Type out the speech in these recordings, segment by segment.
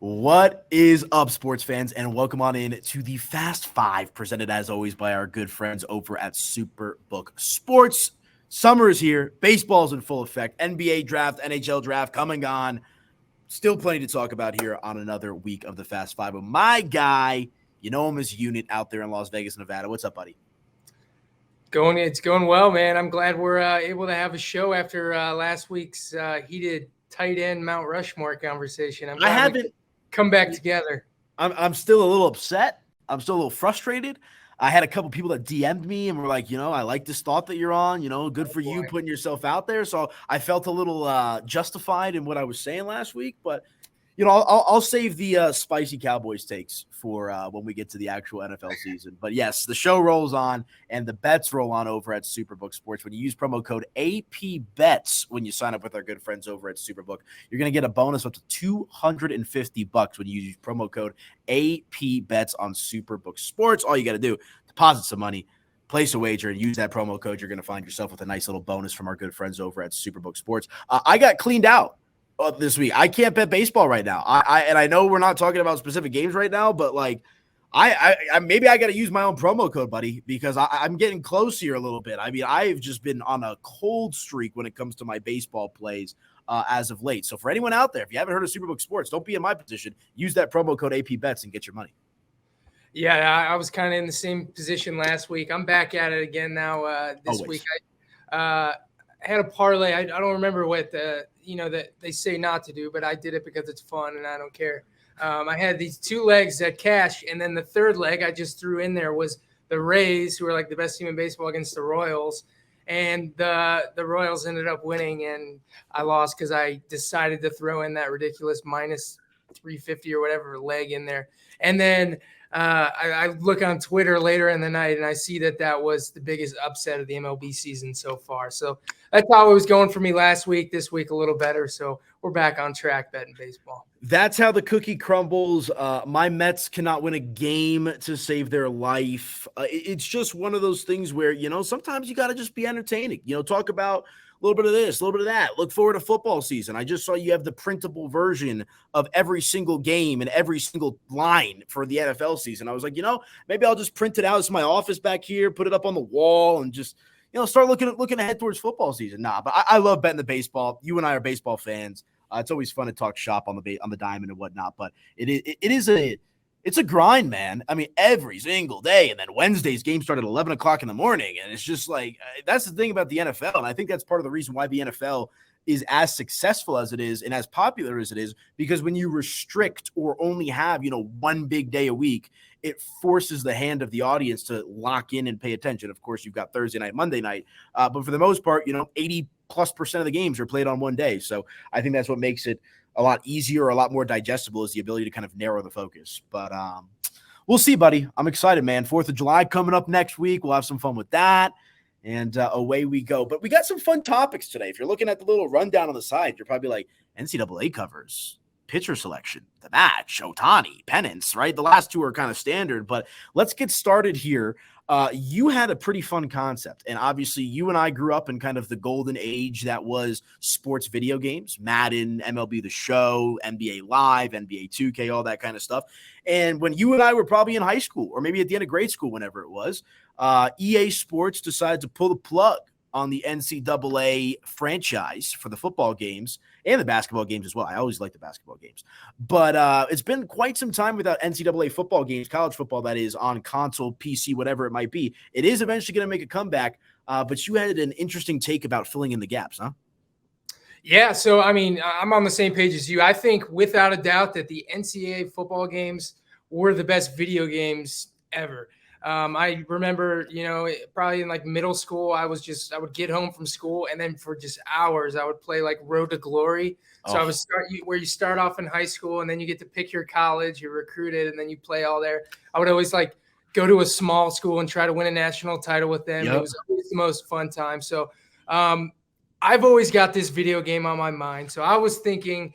What is up, sports fans, and welcome on in to the Fast Five, presented as always by our good friends over at Superbook Sports. Summer is here, baseball's in full effect, NBA draft, NHL draft coming on. Still plenty to talk about here on another week of the Fast Five. But my guy, you know him as Unit out there in Las Vegas, Nevada. What's up, buddy? It's going well, man. I'm glad we're able to have a show after last week's heated tight end Mount Rushmore conversation. I'm glad we come back together. I'm still a little upset. I'm still a little frustrated. I had a couple people that DM'd me and were like, I like this thought that you're on, good for you putting yourself out there. So I felt a little justified in what I was saying last week, but I'll save the spicy Cowboys takes for when we get to the actual NFL season. But yes, the show rolls on and the bets roll on over at Superbook Sports. When you use promo code APBETS when you sign up with our good friends over at Superbook, you're going to get a bonus up to $250 when you use promo code APBETS on Superbook Sports. All you got to do, deposit some money, place a wager, and use that promo code. You're going to find yourself with a nice little bonus from our good friends over at Superbook Sports. I got cleaned out this week. I can't bet baseball right now. I know we're not talking about specific games right now, but like I maybe I got to use my own promo code, buddy, because I'm getting close here a little bit. I mean, I've just been on a cold streak when it comes to my baseball plays as of late. So for anyone out there, if you haven't heard of Superbook Sports, don't be in my position. Use that promo code APBETS and get your money. Yeah, I was kind of in the same position last week. I'm back at it again now this week. I had a parlay. I don't remember what that they say not to do, but I did it because it's fun and I don't care. I had these two legs that cash, and then the third leg I just threw in there was the Rays, who are like the best team in baseball, against the Royals, and the Royals ended up winning, and I lost because I decided to throw in that ridiculous minus 350 or whatever leg in there, and then I look on Twitter later in the night and I see that was the biggest upset of the MLB season so far. So that's how it was going for me last week. This week a little better. So we're back on track betting baseball. That's how the cookie crumbles. My Mets cannot win a game to save their life. It's just one of those things where, sometimes you got to just be entertaining. Talk about a little bit of this, a little bit of that. Look forward to football season. I just saw you have the printable version of every single game and every single line for the NFL season. I was like, maybe I'll just print it out. It's my office back here, put it up on the wall, and just, start looking ahead towards football season. But I love betting the baseball. You and I are baseball fans. It's always fun to talk shop on the diamond and whatnot, but it's a grind, man. I mean, every single day. And then Wednesday's game started at 11 o'clock in the morning. And it's just like, that's the thing about the NFL. And I think that's part of the reason why the NFL is as successful as it is and as popular as it is, because when you restrict or only have, one big day a week, it forces the hand of the audience to lock in and pay attention. Of course, you've got Thursday night, Monday night. But for the most part, 80+% of the games are played on one day. So I think that's what makes it a lot easier, a lot more digestible, is the ability to kind of narrow the focus. But we'll see, buddy. I'm excited, man. 4th of July coming up next week. We'll have some fun with that. And away we go. But we got some fun topics today. If you're looking at the little rundown on the side, you're probably like, NCAA covers, pitcher selection, the match, Ohtani, pennants, right? The last two are kind of standard. But let's get started here. You had a pretty fun concept, and obviously you and I grew up in kind of the golden age that was sports video games, Madden, MLB The Show, NBA Live, NBA 2K, all that kind of stuff. And when you and I were probably in high school or maybe at the end of grade school, whenever it was, EA Sports decided to pull the plug on the NCAA franchise for the football games and the basketball games as well. I always like the basketball games. But it's been quite some time without NCAA football games, college football that is, on console, PC, whatever it might be. It is eventually going to make a comeback, but you had an interesting take about filling in the gaps, huh? Yeah, so, I mean, I'm on the same page as you. I think without a doubt that the NCAA football games were the best video games ever. I remember, probably in like middle school, I would get home from school, and then for just hours, I would play like Road to Glory. So I would where you start off in high school, and then you get to pick your college, you're recruited, and then you play all there. I would always like go to a small school and try to win a national title with them. Yep. It was always the most fun time. So I've always got this video game on my mind. So I was thinking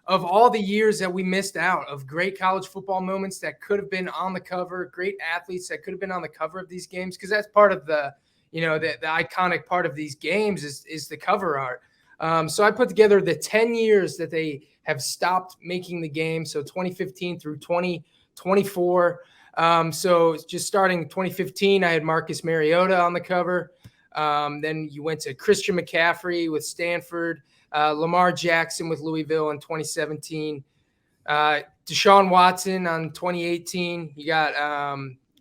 of all the years that we missed out of great college football moments that could have been on the cover, great athletes that could have been on the cover of these games, because that's part of the iconic part of these games is the cover art. So I put together the 10 years that they have stopped making the game. So 2015 through 2024. So just starting 2015, I had Marcus Mariota on the cover. Then you went to Christian McCaffrey with Stanford, Lamar Jackson with Louisville in 2017, Deshaun Watson on 2018. You got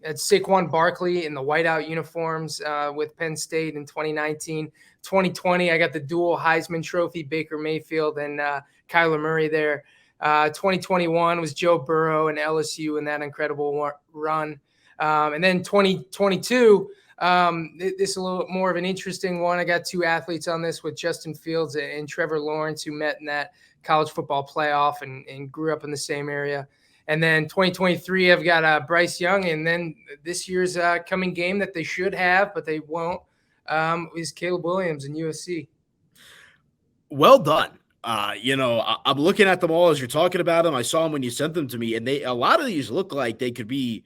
Saquon Barkley in the whiteout uniforms with Penn State in 2019. 2020, I got the dual Heisman Trophy, Baker Mayfield and Kyler Murray there. 2021 was Joe Burrow and LSU in that incredible run. And then 2022, this is a little more of an interesting one. I got two athletes on this with Justin Fields and Trevor Lawrence, who met in that college football playoff and grew up in the same area. And then 2023, I've got Bryce Young. And then this year's coming game that they should have, but they won't, is Caleb Williams in USC. Well done. I'm looking at them all as you're talking about them. I saw them when you sent them to me, and a lot of these look like they could be,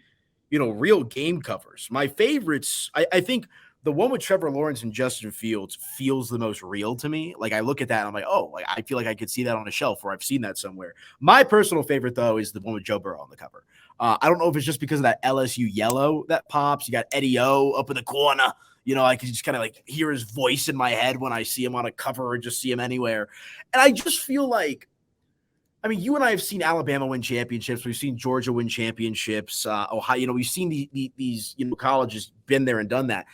real game covers. My favorites, I think the one with Trevor Lawrence and Justin Fields feels the most real to me. Like I look at that and I'm like, oh, like I feel like I could see that on a shelf or I've seen that somewhere. My personal favorite though is the one with Joe Burrow on the cover. I don't know if it's just because of that LSU yellow that pops. You got Eddie O up in the corner. I can just kind of like hear his voice in my head when I see him on a cover or just see him anywhere. And I just feel like, you and I have seen Alabama win championships. We've seen Georgia win championships. Ohio, we've seen these colleges been there and done that.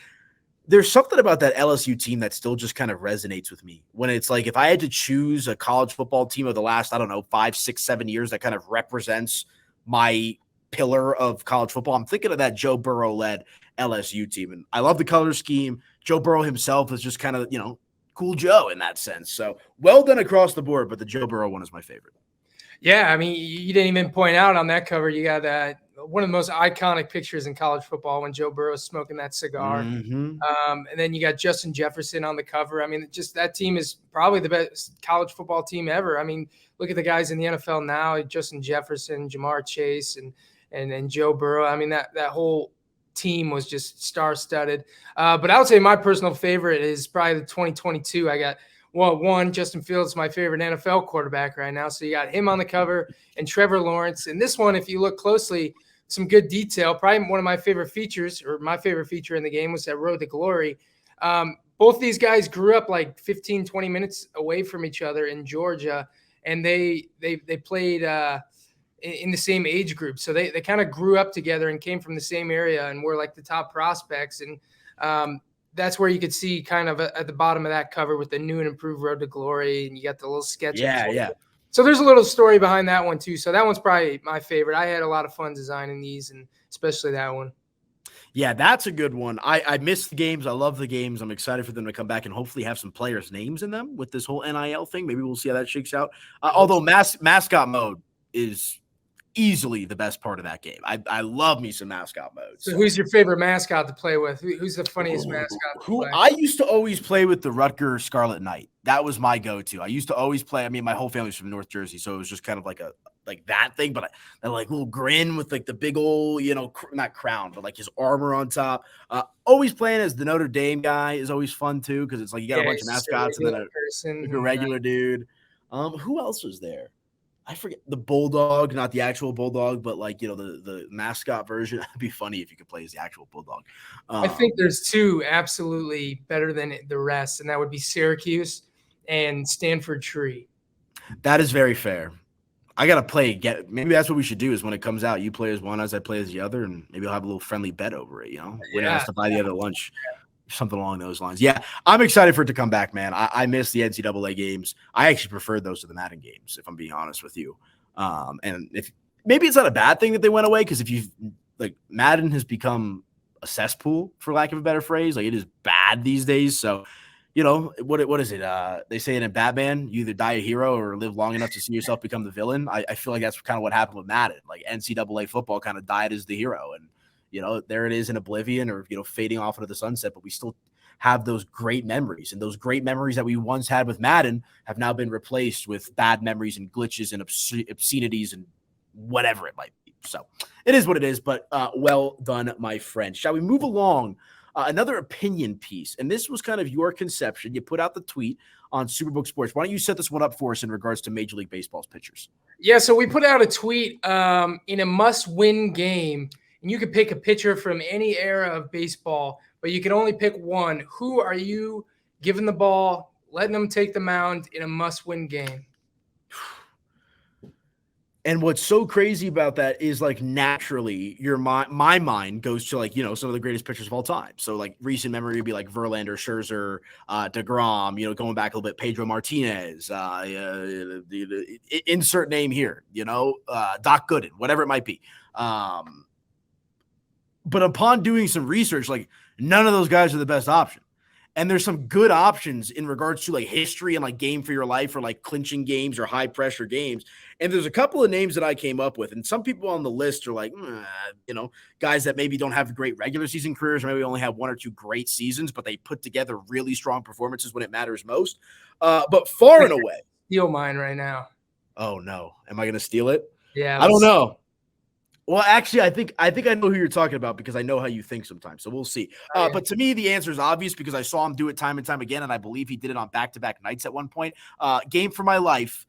There's something about that LSU team that still just kind of resonates with me when it's like, if I had to choose a college football team of the last, 5, 6, 7 years that kind of represents my pillar of college football, I'm thinking of that Joe Burrow led LSU team. And I love the color scheme. Joe Burrow himself is just kind of, cool Joe in that sense. So well done across the board, but the Joe Burrow one is my favorite. Yeah, you didn't even point out on that cover, you got one of the most iconic pictures in college football when Joe Burrow is smoking that cigar. Mm-hmm. And then you got Justin Jefferson on the cover. just that team is probably the best college football team ever. Look at the guys in the NFL now, Justin Jefferson, Jamar Chase, and Joe Burrow. That whole team was just star-studded. But I would say my personal favorite is probably the 2022. I got one, Justin Fields, my favorite NFL quarterback right now. So you got him on the cover and Trevor Lawrence. And this one, if you look closely, some good detail. Probably one of my favorite features, or my favorite feature in the game, was that road to glory. Both these guys grew up like 15, 20 minutes away from each other in Georgia, and they played in the same age group. So they kind of grew up together and came from the same area and were like the top prospects. And that's where you could see kind of at the bottom of that cover with the new and improved road to glory. And you got the little sketch. Yeah. So there's a little story behind that one too. So that one's probably my favorite. I had a lot of fun designing these, and especially that one. Yeah, that's a good one. I miss the games. I love the games. I'm excited for them to come back and hopefully have some players' names in them with this whole NIL thing. Maybe we'll see how that shakes out. Although mascot mode is easily the best part of that game. I love me some mascot mode. So who's your favorite mascot to play with? Who's the funniest mascot to play? I used to always play with the Rutgers Scarlet Knight. That was my go-to. I used to always play. My whole family's from North Jersey, so it was just kind of like that thing, but that like little grin with like the big old, not crown, but like his armor on top. Always playing as the Notre Dame guy is always fun too, because it's like you got a bunch of mascots and then a regular dude. Who else was there? I forget, the bulldog, not the actual bulldog, but like, the mascot version. It'd be funny if you could play as the actual bulldog. I think there's two absolutely better than the rest, and that would be Syracuse and Stanford Tree. That is very fair. I got to play. Maybe that's what we should do is when it comes out, you play as one as I play as the other, and maybe I'll have a little friendly bet over it, Winner has to buy the other lunch. Something along those lines. Yeah, I'm excited for it to come back, man. I miss the NCAA games. I actually preferred those to the Madden games, if I'm being honest with you. And if maybe it's not a bad thing that they went away, because if you've Madden has become a cesspool, for lack of a better phrase. Like, it is bad these days. So, what is it? They say in Batman, you either die a hero or live long enough to see yourself become the villain. I feel like that's kind of what happened with Madden. Like, NCAA football kind of died as the hero, and there it is in oblivion or, fading off into the sunset, but we still have those great memories, and those great memories that we once had with Madden have now been replaced with bad memories and glitches and obscenities and whatever it might be. So it is what it is, but well done, my friend. Shall we move along another opinion piece. And this was kind of your conception. You put out the tweet on Superbook Sports. Why don't you set this one up for us in regards to Major League Baseball's pitchers? Yeah, so we put out a tweet in a must-win game, and you could pick a pitcher from any era of baseball, but you can only pick one. Who are you giving the ball, letting them take the mound in a must-win game? And what's so crazy about that is, like, naturally my mind goes to, like, some of the greatest pitchers of all time. So, like, recent memory would be like Verlander, Scherzer, DeGrom, going back a little bit, Pedro Martinez, insert name here, Doc Gooden, whatever it might be. But upon doing some research, like, none of those guys are the best option. And there's some good options in regards to, like, history and, like, game for your life, or like clinching games or high pressure games. And there's a couple of names that I came up with, and some people on the list are like, guys that maybe don't have great regular season careers, or maybe only have one or two great seasons, but they put together really strong performances when it matters most. But far and away, steal mine right now. Oh no, am I going to steal it? Yeah, I don't know. Well, actually, I think I know who you're talking about, because I know how you think sometimes. So we'll see. But to me, the answer is obvious, because I saw him do it time and time again, and I believe he did it on back-to-back nights at one point. Game for my life,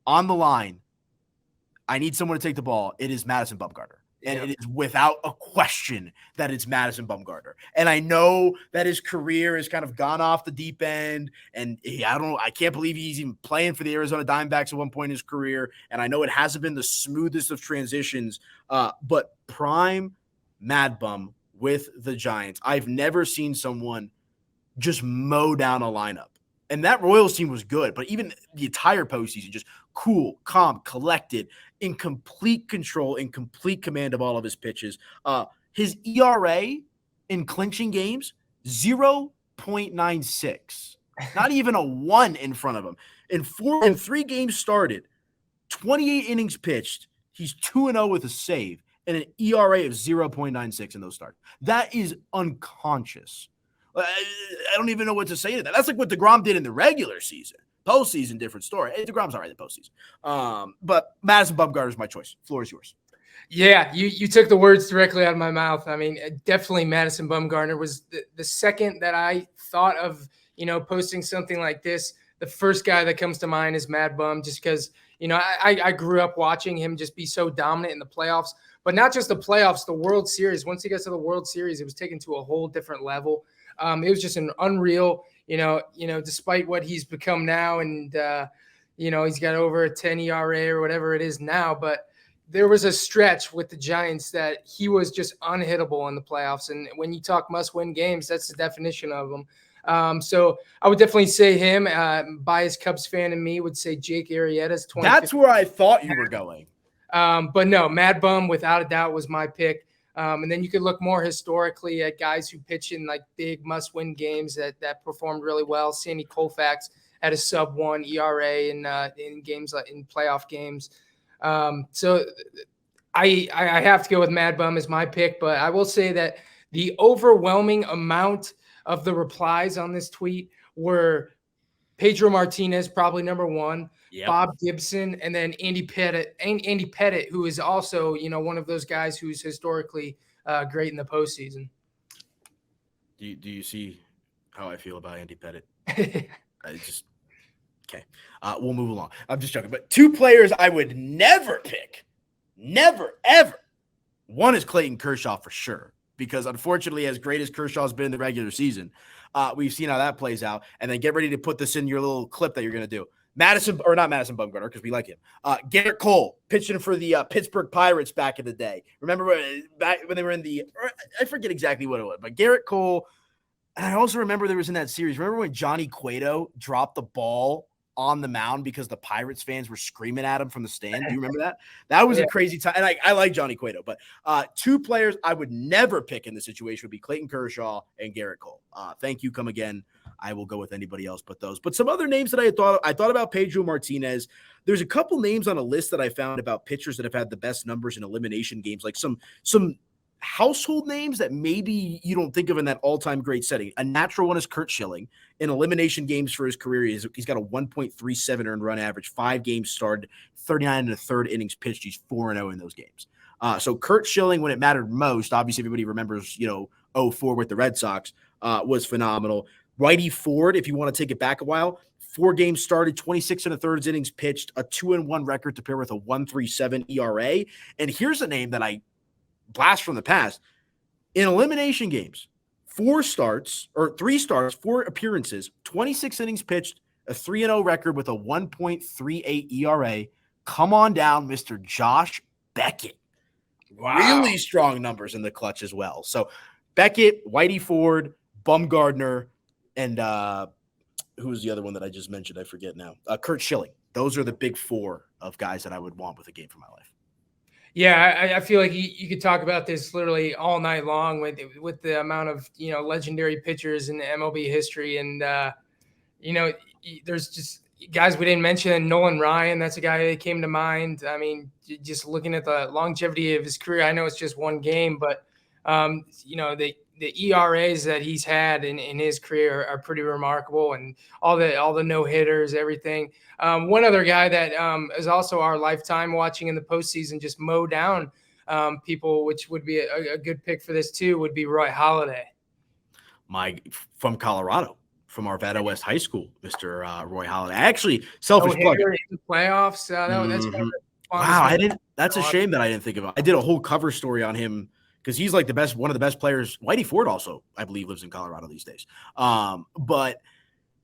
on the line. I need someone to take the ball. It is Madison Bumgarner. And it is without a question that it's Madison Bumgarner. And I know that his career has kind of gone off the deep end. And I can't believe he's even playing for the Arizona Diamondbacks at one point in his career. And I know it hasn't been the smoothest of transitions, but prime Mad Bum with the Giants. I've never seen someone just mow down a lineup. And that Royals team was good, but even the entire postseason, just cool, calm, collected, in complete control, in complete command of all of his pitches. His ERA in clinching games, 0.96. Not even a 1 in front of him. In 3 games started, 28 innings pitched, he's 2-0 with a save, and an ERA of 0.96 in those starts. That is unconscious. I don't even know what to say to that. That's like what DeGrom did in the regular season. Postseason, different story. Hey, DeGrom's all right in the postseason. But Madison Bumgarner is my choice. Floor is yours. Yeah, you took the words directly out of my mouth. I mean, definitely Madison Bumgarner was the second that I thought of, posting something like this. The first guy that comes to mind is Mad Bum, just because, I grew up watching him just be so dominant in the playoffs. But not just the playoffs, the World Series. Once he gets to the World Series, it was taken to a whole different level. It was just an unreal, despite what he's become now, and he's got over a 10 ERA or whatever it is now. But there was a stretch with the Giants that he was just unhittable in the playoffs. And when you talk must-win games, that's the definition of them. So I would definitely say him. Biased Cubs fan in me would say Jake Arrieta's 20. That's where I thought you were going. But no, Mad Bum, without a doubt, was my pick. And then you could look more historically at guys who pitch in like big must-win games that performed really well. Sandy Koufax had a sub-1 ERA in games, like in playoff games. So I have to go with Mad Bum as my pick, but I will say that the overwhelming amount of the replies on this tweet were Pedro Martinez, probably number 1. Yep. Bob Gibson, and then Andy Pettit, who is also, one of those guys who's historically great in the postseason. Do you see how I feel about Andy Pettit? Okay. We'll move along. I'm just joking. But 2 players I would never pick. Never, ever. One is Clayton Kershaw for sure, because unfortunately, as great as Kershaw's been in the regular season, we've seen how that plays out. And then get ready to put this in your little clip that you're going to do. Not Madison Bumgarner, because we like him. Garrett Cole, pitching for the Pittsburgh Pirates back in the day. Remember back when they were in I forget exactly what it was, but Garrett Cole. And I also remember there was in that series. Remember when Johnny Cueto dropped the ball on the mound because the Pirates fans were screaming at him from the stand? Do you remember that? That was a crazy time. And I like Johnny Cueto, but 2 players I would never pick in this situation would be Clayton Kershaw and Garrett Cole. Thank you. Come again. I will go with anybody else but those. But some other names that I thought about Pedro Martinez. There's a couple names on a list that I found about pitchers that have had the best numbers in elimination games, like some household names that maybe you don't think of in that all-time great setting. A natural one is Curt Schilling. In elimination games for his career, he's got a 1.37 earned run average, 5 games started, 39 1/3 innings pitched. He's 4-0 in those games. So Curt Schilling, when it mattered most, obviously everybody remembers, 04 with the Red Sox, was phenomenal. Whitey Ford, if you want to take it back a while, 4 games started, 26 and a third innings pitched, a 2-1 record to pair with a 1.37 ERA. And here's a name that I blast from the past. In elimination games, 3 starts, 4 appearances, 26 innings pitched, a 3-0 record with a 1.38 ERA. Come on down, Mr. Josh Beckett. Wow. Really strong numbers in the clutch as well. So Beckett, Whitey Ford, Bumgardner, and who was the other one that I just mentioned? I forget now. Kurt Schilling. Those are the big 4 of guys that I would want with a game for my life. Yeah, I feel like you could talk about this literally all night long with the amount of, legendary pitchers in the MLB history. And, there's just guys we didn't mention. Nolan Ryan, that's a guy that came to mind. I mean, just looking at the longevity of his career, I know it's just 1 game, but, the ERAs that he's had in his career are pretty remarkable, and all the no-hitters, everything. One other guy that is also our lifetime watching in the postseason just mow down people, which would be a good pick for this too, would be Roy Halladay. From Colorado, from Arvada West High School, Mr. Roy Halladay. Actually, selfish plug. In the playoffs. That's wow. That's a shame that I didn't think of it. I did a whole cover story on him, because he's like one of the best players. Whitey Ford also, I believe, lives in Colorado these days. But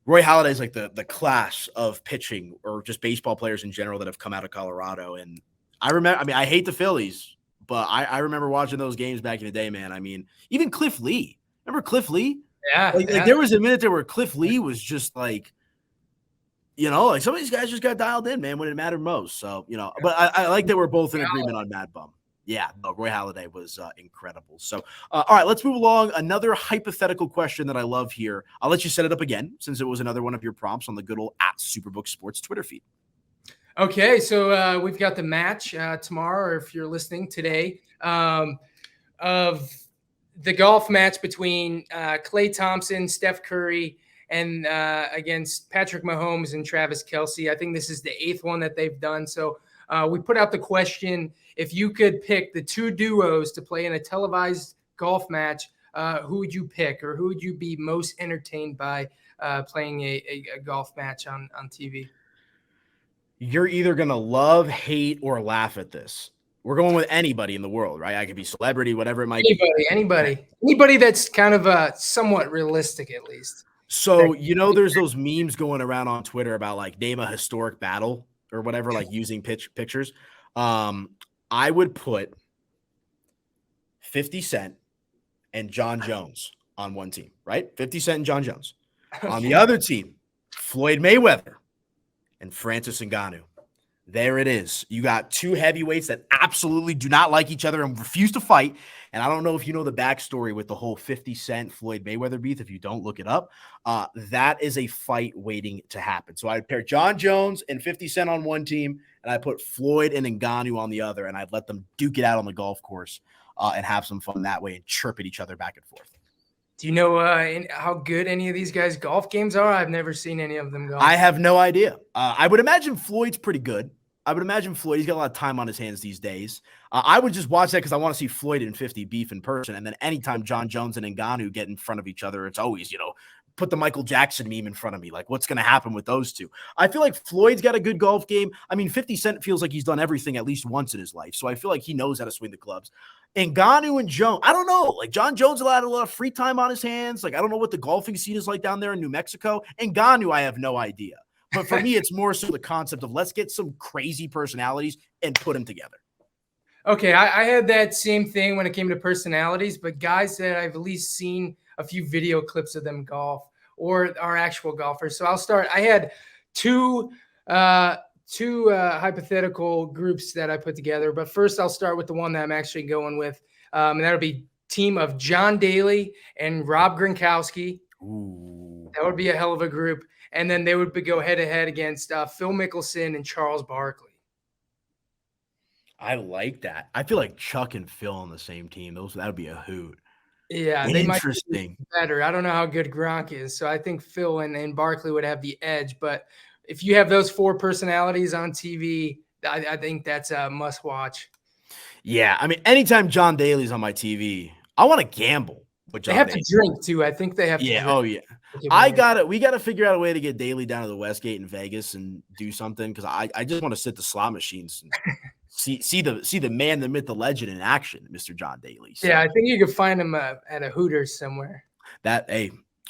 Roy Halladay is like the class of pitching, or just baseball players in general, that have come out of Colorado. And I hate the Phillies, but I remember watching those games back in the day, man. I mean, even Cliff Lee. Remember Cliff Lee? Yeah. Like there was a minute there where Cliff Lee was just like, like some of these guys just got dialed in, man, when it mattered most. So, but I like that we're both in agreement on Mad Bum. Yeah, no, Roy Halladay was incredible. So, all right, let's move along. Another hypothetical question that I love here. I'll let you set it up again, since it was another one of your prompts on the good old @Superbook Sports Twitter feed. Okay, so we've got the match tomorrow, or if you're listening today, of the golf match between Klay Thompson, Steph Curry, and against Patrick Mahomes and Travis Kelce. I think this is the 8th one that they've done. So we put out the question: if you could pick the 2 duos to play in a televised golf match, who would you pick, or who would you be most entertained by playing a golf match on TV? You're either going to love, hate, or laugh at this. We're going with anybody in the world, right? I could be celebrity, whatever it might be. Anybody that's kind of somewhat realistic, at least. So, there's those memes going around on Twitter about like name a historic battle or whatever, like using pictures. I would put 50 Cent and John Jones on one team, right? 50 Cent and John Jones. On the other team, Floyd Mayweather and Francis Ngannou. There it is. You got 2 heavyweights that absolutely do not like each other and refuse to fight. And I don't know if you know the backstory with the whole 50 Cent Floyd Mayweather beef. If you don't, look it up. That is a fight waiting to happen. So I'd pair John Jones and 50 Cent on one team, and I put Floyd and Ngannou on the other, and I'd let them duke it out on the golf course and have some fun that way and chirp at each other back and forth. Do you know how good any of these guys' golf games are? I've never seen any of them golf. I have no idea. I would imagine Floyd's pretty good. I would imagine Floyd, he's got a lot of time on his hands these days. I would just watch that because I want to see Floyd and 50 beef in person. And then anytime John Jones and Ngannou get in front of each other, it's always, put the Michael Jackson meme in front of me. Like, what's going to happen with those two? I feel like Floyd's got a good golf game. I mean, 50 Cent feels like he's done everything at least once in his life. So I feel like he knows how to swing the clubs. Ngannou and Jones, I don't know. Like, John Jones had a lot of free time on his hands. Like, I don't know what the golfing scene is like down there in New Mexico. Ngannou, I have no idea. But for me, it's more so the concept of let's get some crazy personalities and put them together. Okay, I had that same thing when it came to personalities, but guys that I've at least seen a few video clips of them golf or are actual golfers. So I'll start. I had two hypothetical groups that I put together, but first I'll start with the one that I'm actually going with, and that'll be team of John Daly and Rob Gronkowski. Ooh. That would be a hell of a group. And then they would go head-to-head against Phil Mickelson and Charles Barkley. I like that. I feel like Chuck and Phil on the same team. That would be a hoot. Yeah, they might be better. I don't know how good Gronk is, so I think Phil and Barkley would have the edge. But if you have those 4 personalities on TV, I think that's a must-watch. Yeah, I mean, anytime John Daly's on my TV, I want to gamble. They have to drink too. I think they have to drink. Oh yeah. We gotta figure out a way to get Daly down to the Westgate in Vegas and do something, because I just want to sit the slot machines and see the man, the myth, the legend in action, Mr. John Daly. So, yeah, I think you could find him at a Hooters somewhere.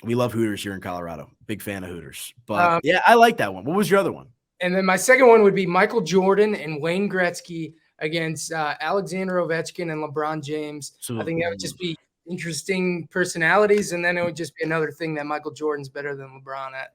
We love Hooters here in Colorado. Big fan of Hooters. But yeah, I like that one. What was your other one? And then my second one would be Michael Jordan and Wayne Gretzky against Alexander Ovechkin and LeBron James. So, I think that would just be interesting personalities, and then it would just be another thing that Michael Jordan's better than LeBron at.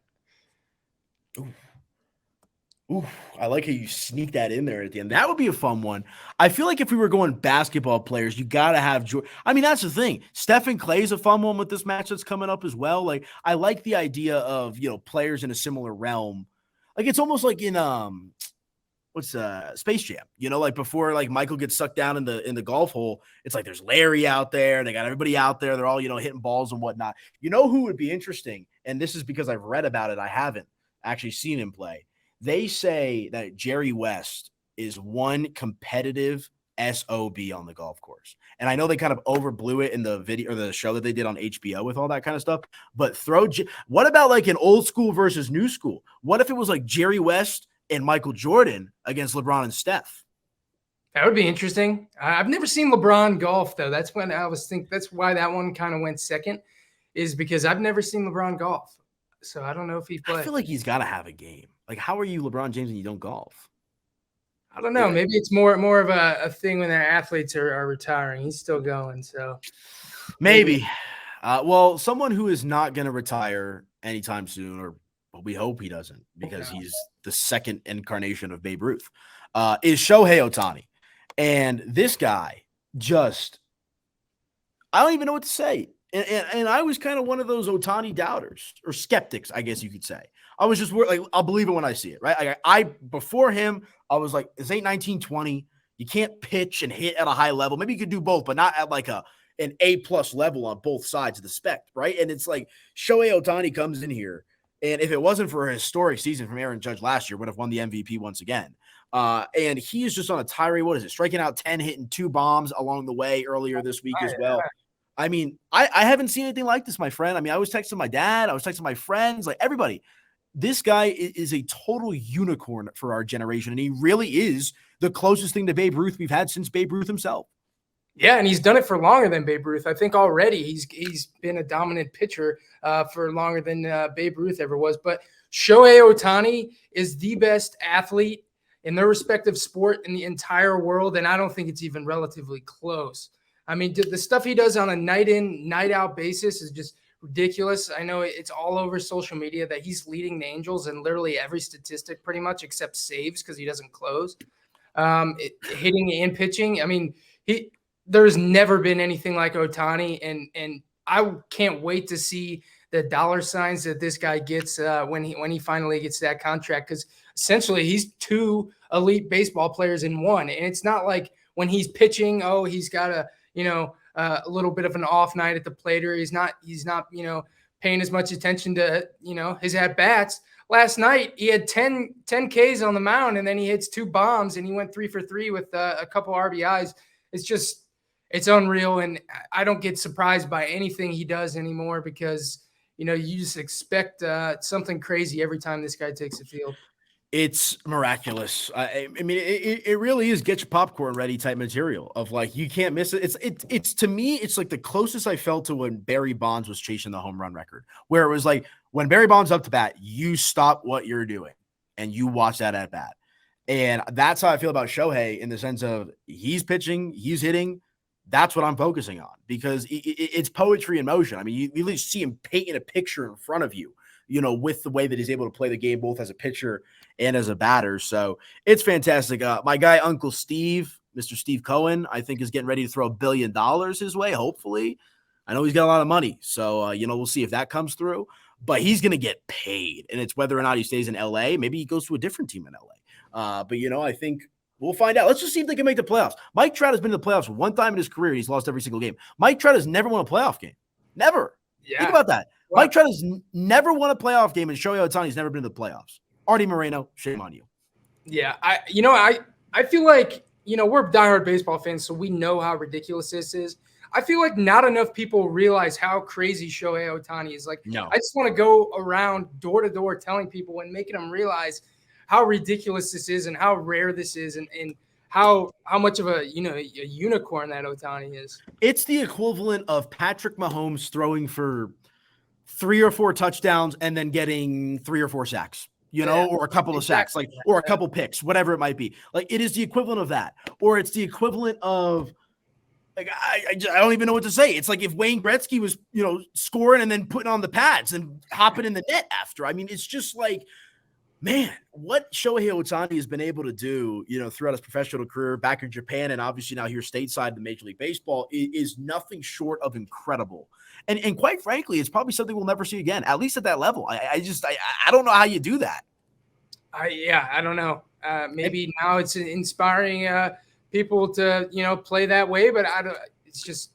Ooh, I like how you sneak that in there at the end. That would be a fun one. I feel like if we were going basketball players, you got to have Jordan. I mean, that's the thing. Stephen Clay's a fun one with this match that's coming up as well. Like, I like the idea of, players in a similar realm. Like, it's almost like in Space Jam, like before, like Michael gets sucked down in the golf hole. It's like there's Larry out there, and they got everybody out there. They're all, hitting balls and whatnot. You know who would be interesting? And this is because I've read about it. I haven't actually seen him play. They say that Jerry West is one competitive SOB on the golf course. And I know they kind of overblew it in the video or the show that they did on HBO with all that kind of stuff. But what about like an old school versus new school? What if it was like Jerry West and Michael Jordan against LeBron and Steph? That would be interesting. I've never seen LeBron golf, though. That's when I was thinking. That's why that one kind of went second, is because I've never seen LeBron golf. So I don't know if he plays. I feel like he's got to have a game. Like, how are you LeBron James and you don't golf? I don't know. Maybe it's more of a thing when their athletes are retiring. He's still going, so maybe. Well, someone who is not going to retire anytime soon, or we hope he doesn't, because he's the second incarnation of Babe Ruth, is Shohei Ohtani. And this guy I don't even know what to say. And I was kind of one of those Ohtani doubters or skeptics, I guess you could say. I was just like, I'll believe it when I see it, right? I before him, I was like, this ain't 1920. You can't pitch and hit at a high level. Maybe you could do both, but not at like an A+ level on both sides of the spectrum, right? And it's like Shohei Ohtani comes in here, and if it wasn't for a historic season from Aaron Judge last year, would have won the MVP once again. And he is just on a tirade. What is it? Striking out 10, hitting 2 bombs along the way earlier this week as well. I mean, I haven't seen anything like this, my friend. I mean, I was texting my dad. I was texting my friends, like everybody. This guy is a total unicorn for our generation, and he really is the closest thing to Babe Ruth we've had since Babe Ruth himself. Yeah, and he's done it for longer than Babe Ruth. I think already he's been a dominant pitcher for longer than Babe Ruth ever was. But Shohei Ohtani is the best athlete in their respective sport in the entire world, and I don't think it's even relatively close. I mean, the stuff he does on a night in, night out basis is just ridiculous. I know it's all over social media that he's leading the Angels in literally every statistic pretty much except saves because he doesn't close. Hitting and pitching. I mean, there's never been anything like Ohtani, and I can't wait to see the dollar signs that this guy gets when he finally gets that contract, because essentially he's 2 elite baseball players in one. And it's not like when he's pitching, he's got a little bit of an off night at the plate, or he's not paying as much attention to his at bats. Last night he had 10 Ks on the mound, and then he hits 2 bombs, and he went 3 for 3 with a couple RBIs. It's unreal, and I don't get surprised by anything he does anymore, because you just expect something crazy every time this guy takes the field. It's miraculous. I mean, it really is get your popcorn ready type material of like, you can't miss it. It's to me, it's like the closest I felt to when Barry Bonds was chasing the home run record, where it was like when Barry Bonds up to bat, you stop what you're doing and you watch that at bat. And that's how I feel about Shohei, in the sense of he's pitching, he's hitting. That's what I'm focusing on, because it's poetry in motion. I mean, you really see him painting a picture in front of you, with the way that he's able to play the game, both as a pitcher and as a batter. So it's fantastic. My guy, Uncle Steve, Mr. Steve Cohen, I think is getting ready to throw $1 billion his way, hopefully. I know he's got a lot of money. So, we'll see if that comes through. But he's going to get paid. And it's whether or not he stays in L.A. Maybe he goes to a different team in L.A. But, I think we'll find out. Let's just see if they can make the playoffs. Mike Trout has been to the playoffs one time in his career. He's lost every single game. Mike Trout has never won a playoff game. Never. Yeah. Think about that. What? Mike Trout has never won a playoff game, and Shohei Ohtani's never been to the playoffs. Artie Moreno, shame on you. Yeah, I feel like, we're diehard baseball fans, so we know how ridiculous this is. I feel like not enough people realize how crazy Shohei Ohtani is. Like, No. I just want to go around door to door telling people and making them realize how ridiculous this is and how rare this is, and how much of a unicorn that Ohtani is. It's the equivalent of Patrick Mahomes throwing for 3 or 4 touchdowns and then getting 3 or 4 sacks, or a couple of sacks, like, or a couple picks, whatever it might be. Like, it is the equivalent of that, or it's the equivalent of, like, I don't even know what to say. It's like if Wayne Gretzky was, scoring and then putting on the pads and hopping in the net after. I mean, it's just like, man, what Shohei Ohtani has been able to do, throughout his professional career back in Japan and obviously now here stateside in the Major League Baseball is nothing short of incredible. And quite frankly, it's probably something we'll never see again, at least at that level. I don't know how you do that. I don't know. Maybe now it's inspiring people to, play that way, but it's just,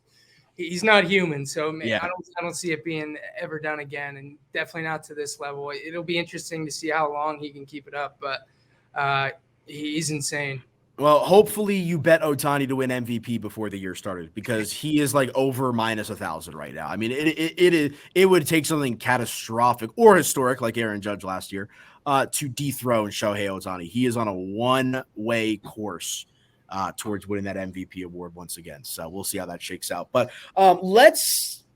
he's not human. So I don't see it being ever done again, and definitely not to this level. It'll be interesting to see how long he can keep it up, but he's insane. Well, hopefully you bet Ohtani to win MVP before the year started, because he is like over minus 1,000 right now. I mean, it would take something catastrophic or historic like Aaron Judge last year to dethrone Shohei Ohtani. He is on a one-way course towards winning that MVP award once again. So we'll see how that shakes out. But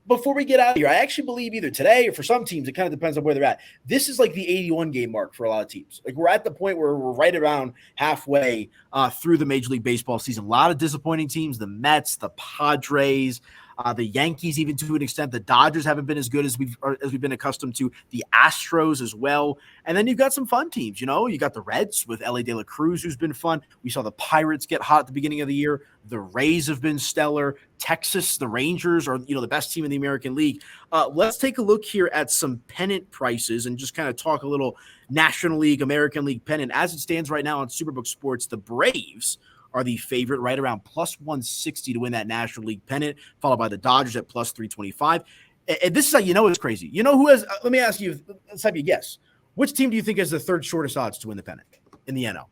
before we get out of here, I actually believe either today or for some teams, it kind of depends on where they're at. This is like the 81 game mark for a lot of teams. Like, we're at the point where we're right around halfway through the Major League Baseball season. A lot of disappointing teams, the Mets, the Padres, the Yankees, even to an extent. The Dodgers haven't been as good as we've been accustomed to. The Astros as well. And then you've got some fun teams. You got the Reds with Elly De La Cruz, who's been fun. We saw the Pirates get hot at the beginning of the year. The Rays have been stellar. Texas, the Rangers are the best team in the American League. Let's take a look here at some pennant prices and just kind of talk a little National League, American League pennant. As it stands right now on Superbook Sports, the Braves are the favorite, right around plus 160 to win that National League pennant, followed by the Dodgers at plus 325. And this is how it's crazy. Who has let me ask you, let's have you guess. Which team do you think has the third shortest odds to win the pennant in the NL?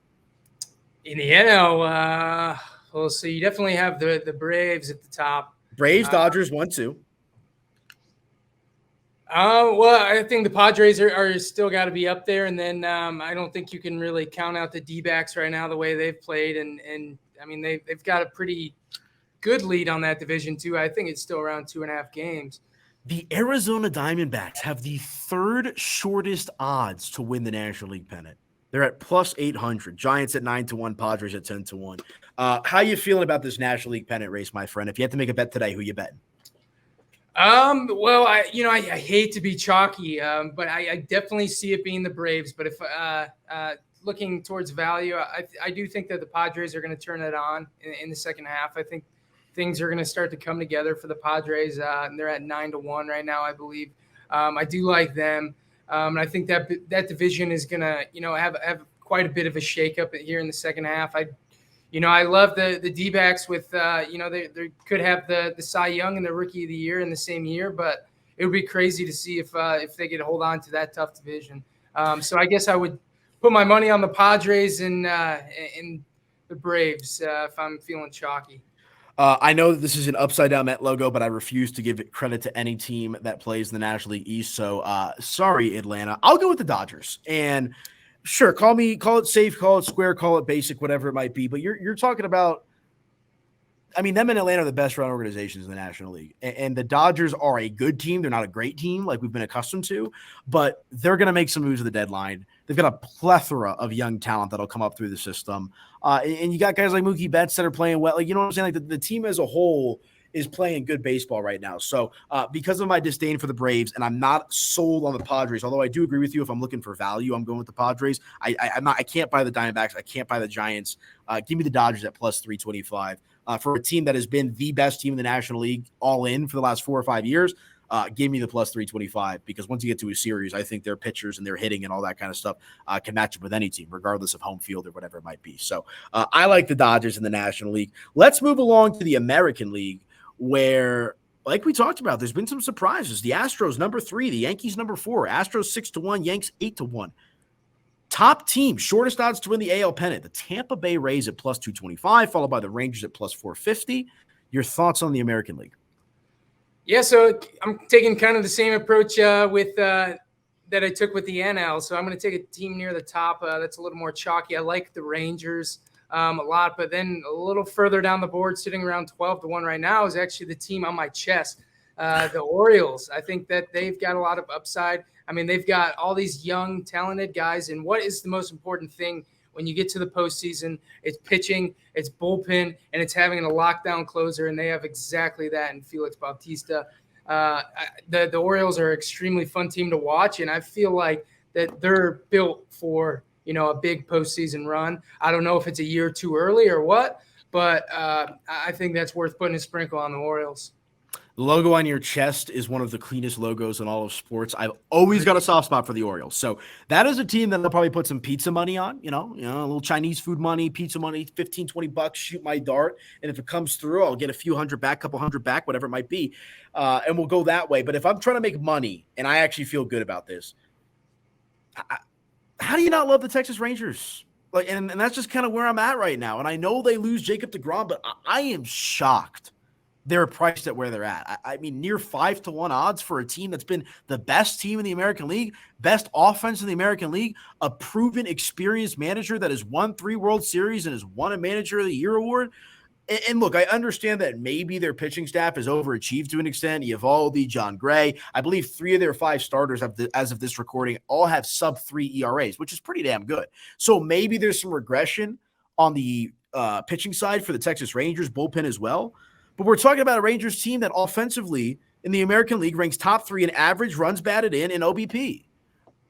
In the NL, well, so you definitely have the Braves at the top. Braves, Dodgers, 1-2. Well, I think the Padres are still got to be up there, and then I don't think you can really count out the D-backs right now the way they've played, and I mean they've got a pretty good lead on that division too. I think it's still around 2.5 games. The Arizona Diamondbacks have the third shortest odds to win the National League pennant. They're at plus 800. Giants at 9-1. Padres at 10-1. How you feeling about this National League pennant race, my friend? If you had to make a bet today, who you betting? Well, I hate to be chalky, but I definitely see it being the Braves. But if looking towards value, I do think that the Padres are going to turn it on in the second half. I think things are going to start to come together for the Padres. And they're at 9-1 right now, I believe. I do like them. And I think that division is going to, have quite a bit of a shakeup here in the second half. I love the D-backs with, they could have the Cy Young and the Rookie of the Year in the same year, but it would be crazy to see if they could hold on to that tough division. So I guess I would put my money on the Padres and the Braves if I'm feeling chalky. I know that this is an upside-down Met logo, but I refuse to give credit to any team that plays in the National League East. So, sorry, Atlanta. I'll go with the Dodgers. And sure, call it safe, call it square, call it basic, whatever it might be. But you're talking about, I mean, them and Atlanta are the best-run organizations in the National League. And the Dodgers are a good team. They're not a great team like we've been accustomed to, but they're going to make some moves at the deadline. They've got a plethora of young talent that'll come up through the system. And you got guys like Mookie Betts that are playing well. Like, you know what I'm saying? Like the team as a whole is playing good baseball right now. So because of my disdain for the Braves, and I'm not sold on the Padres, although I do agree with you, if I'm looking for value, I'm going with the Padres. I can't buy the Diamondbacks. I can't buy the Giants. Give me the Dodgers at plus 325. For a team that has been the best team in the National League all in for the last 4 or 5 years, give me the plus 325, because once you get to a series, I think their pitchers and their hitting and all that kind of stuff can match up with any team, regardless of home field or whatever it might be. So I like the Dodgers in the National League. Let's move along to the American League, where, like we talked about, there's been some surprises. The Astros, number 3, the Yankees, number 4, Astros 6-1, Yanks 8-1. Top team, shortest odds to win the AL pennant, the Tampa Bay Rays at plus 225, followed by the Rangers at plus 450. Your thoughts on the American League? Yeah, so I'm taking kind of the same approach with that I took with the NL. So I'm going to take a team near the top that's a little more chalky. I like the Rangers a lot, but then a little further down the board, sitting around 12-1 right now, is actually the team on my chest, the Orioles. I think that they've got a lot of upside. I mean, they've got all these young, talented guys, and what is the most important thing when you get to the postseason? It's pitching, it's bullpen, and it's having a lockdown closer, and they have exactly that in Felix Bautista. The Orioles are an extremely fun team to watch, and I feel like that they're built for a big postseason run. I don't know if it's a year too early or what, but I think that's worth putting a sprinkle on the Orioles. The logo on your chest is one of the cleanest logos in all of sports. I've always got a soft spot for the Orioles. So that is a team that I'll probably put some pizza money on, a little Chinese food money, pizza money, 15, 20 bucks, shoot my dart. And if it comes through, I'll get a few hundred back, couple hundred back, whatever it might be. And we'll go that way. But if I'm trying to make money and I actually feel good about this, how do you not love the Texas Rangers? And that's just kind of where I'm at right now. And I know they lose Jacob deGrom, but I am shocked they're priced at where they're at. I mean, near 5-1 odds for a team that's been the best team in the American League, best offense in the American League, a proven, experienced manager that has won 3 World Series and has won a Manager of the Year award. And look, I understand that maybe their pitching staff has overachieved to an extent. Eovaldi, John Gray. I believe 3 of their 5 starters as of this recording all have sub-3 ERAs, which is pretty damn good. So maybe there's some regression on the pitching side for the Texas Rangers bullpen as well. But we're talking about a Rangers team that offensively in the American League ranks top 3 in average runs batted in OBP.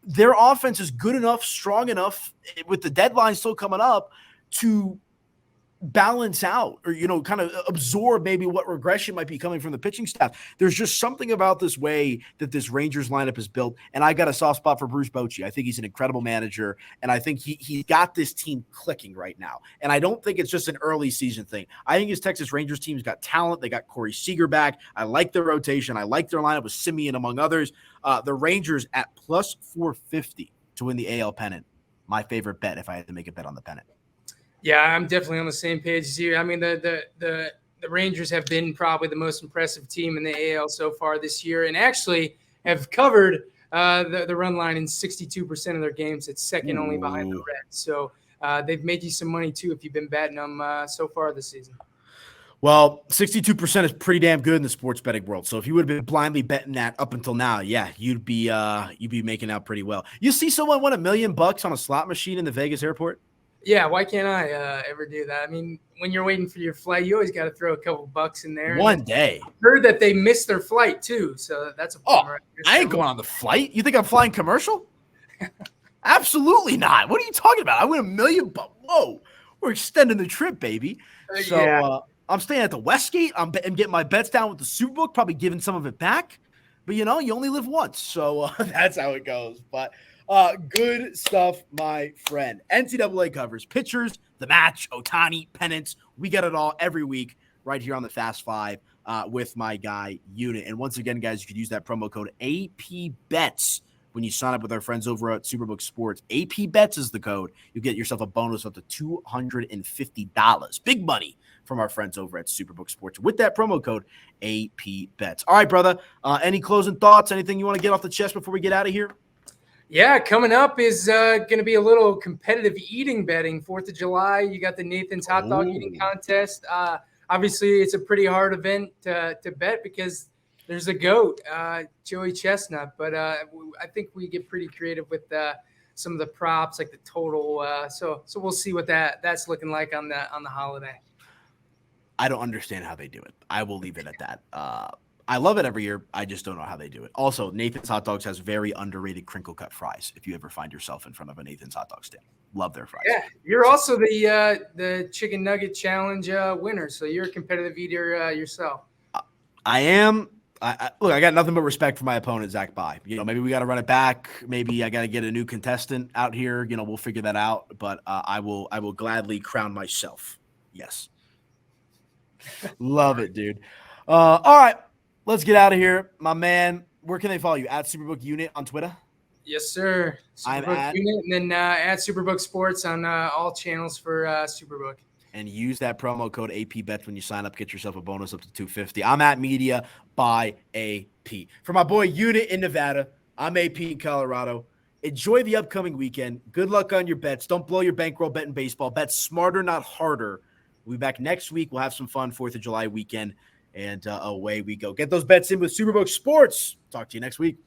Their offense is good enough, strong enough, with the deadline still coming up, to balance out or, kind of absorb maybe what regression might be coming from the pitching staff. There's just something about this way that this Rangers lineup is built. And I got a soft spot for Bruce Bochy. I think he's an incredible manager. And I think he got this team clicking right now. And I don't think it's just an early season thing. I think his Texas Rangers team's got talent. They got Corey Seager back. I like their rotation. I like their lineup with Simeon among others. The Rangers at plus 450 to win the AL pennant. My favorite bet if I had to make a bet on the pennant. Yeah, I'm definitely on the same page as you. I mean, the Rangers have been probably the most impressive team in the AL so far this year, and actually have covered the run line in 62% of their games. It's second only behind the Reds. So they've made you some money too if you've been betting them so far this season. Well, 62% is pretty damn good in the sports betting world. So if you would have been blindly betting that up until now, yeah, you'd be making out pretty well. You see someone won $1 million on a slot machine in the Vegas airport? Yeah, why can't I ever do that? I mean, when you're waiting for your flight, you always got to throw a couple bucks in there. One day. I heard that they missed their flight too, so that's a bummer. I ain't going on the flight. You think I'm flying commercial? Absolutely not. What are you talking about? I win $1 million. Whoa, we're extending the trip, baby. So I'm staying at the Westgate. I'm getting my bets down with the Superbook, probably giving some of it back. But, you only live once. So that's how it goes. But good stuff, my friend. NCAA covers pitchers, the match, Ohtani, pennants. We get it all every week right here on the Fast Five with my guy, Unit. And once again, guys, you could use that promo code APBETS when you sign up with our friends over at Superbook Sports. APBETS is the code. You'll get yourself a bonus up to $250. Big money from our friends over at Superbook Sports with that promo code APBETS. All right, brother. Any closing thoughts? Anything you want to get off the chest before we get out of here? Yeah, coming up is going to be a little competitive eating betting. 4th of July, you got the Nathan's Hot Dog Eating Contest. Obviously, it's a pretty hard event to bet because there's a GOAT, Joey Chestnut. But I think we get pretty creative with some of the props, like the total. So we'll see what that's looking like on the holiday. I don't understand how they do it. I will leave it at that. I love it every year. I just don't know how they do it. Also, Nathan's Hot Dogs has very underrated crinkle cut fries. If you ever find yourself in front of a Nathan's Hot Dog stand, love their fries. Yeah, you're also the chicken nugget challenge winner, so you're a competitive eater yourself. I am. Look, I got nothing but respect for my opponent, Zach Bai. Maybe we got to run it back. Maybe I got to get a new contestant out here. We'll figure that out. But I will gladly crown myself. Yes. Love it, dude. All right. Let's get out of here, my man. Where can they follow you? At Superbook Unit on Twitter? Yes, sir. Superbook Unit, and then at Superbook Sports on all channels for Superbook. and use that promo code APBETS when you sign up. Get yourself a bonus up to $250. I'm at Media by AP. For my boy Unit in Nevada, I'm AP in Colorado. Enjoy the upcoming weekend. Good luck on your bets. Don't blow your bankroll betting baseball. Bet smarter, not harder. We'll be back next week. We'll have some fun 4th of July weekend, and away we go. Get those bets in with Superbook Sports. Talk to you next week.